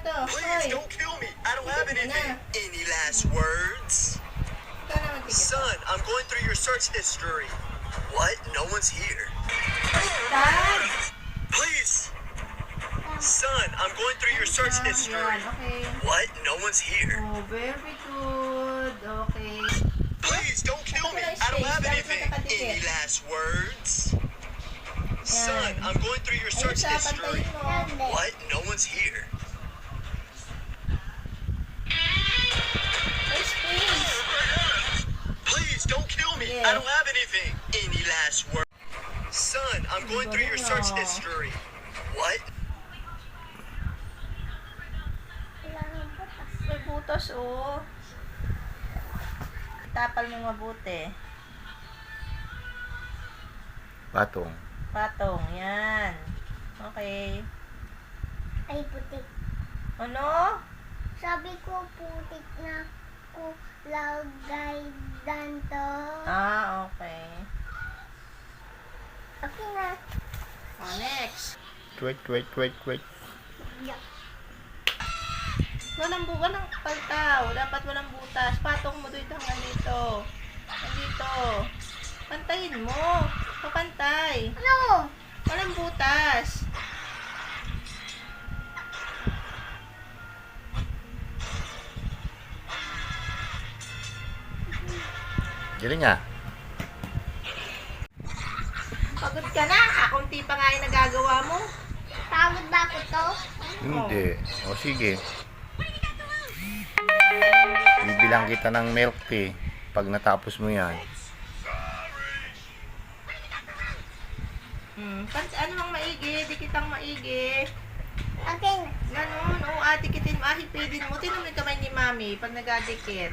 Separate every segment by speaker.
Speaker 1: to?
Speaker 2: Please
Speaker 1: Hoy!
Speaker 2: don't kill me. I don't have anything. Any last words?
Speaker 1: Ikaw na magtikit.
Speaker 2: Son, I'm going through your search history. What? No one's here.
Speaker 1: Dad!
Speaker 2: Please. Son, I'm going through your search history.
Speaker 1: Yan, okay.
Speaker 2: What? No one's here.
Speaker 1: Oh, very good. Okay.
Speaker 2: Please don't kill me. I don't have anything. Any last words? Son, I'm going through your search
Speaker 1: Ayun siya,
Speaker 2: history.
Speaker 1: pantayin mo.
Speaker 2: What? No one's here.
Speaker 1: May space.
Speaker 2: Please don't kill me.
Speaker 1: Yeah.
Speaker 2: I don't have anything. Any last word? Son, I'm going through your search history. What?
Speaker 1: May butas, oh. Tapal mo mabuti.
Speaker 3: Patong.
Speaker 1: Patong, yan. Okay.
Speaker 4: Ay, putik.
Speaker 1: Ano?
Speaker 4: Sabi ko, putik na ko lagay danto.
Speaker 1: Ah, okay.
Speaker 4: Okay na.
Speaker 1: Oh, next.
Speaker 3: Wait.
Speaker 4: Yeah.
Speaker 1: Walang buka ng paltaw. Dapat walang butas. Patong mo dito hanggang dito. Nandito. Pantayin mo. Papantay.
Speaker 4: Ano?
Speaker 1: Walang butas.
Speaker 3: Galing nga.
Speaker 1: Pagod ka na. Kakunti pa nga yung nagagawa mo.
Speaker 4: Pagod ba ako to?
Speaker 3: Hindi. O sige. Bibilang kita ng milk tea pag natapos mo yan.
Speaker 1: Ano mang maigi? Dikitang maigi.
Speaker 4: Okay na.
Speaker 1: Ganun. Oo, dikitin mo. Hipidin mo. Tinan mo yung kamay ni Mami pag nagadikit.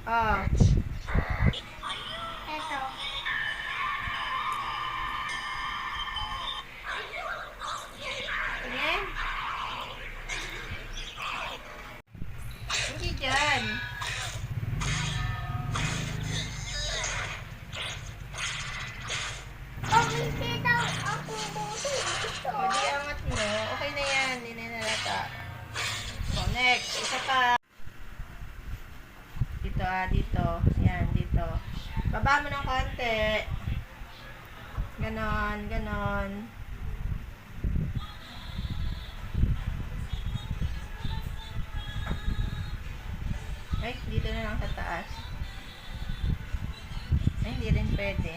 Speaker 1: Oh.
Speaker 4: Eto.
Speaker 1: Tingin. Hindi dyan.
Speaker 4: Oh, hindi daw ako buti.
Speaker 1: O, di angat mo. Okay na yan. Hindi na nalata. So, next. Isa pa. Dito dito. Yan, dito. Baba mo ng konti. Ganon. Ay, dito na lang sa taas. Ay, hindi rin pwede.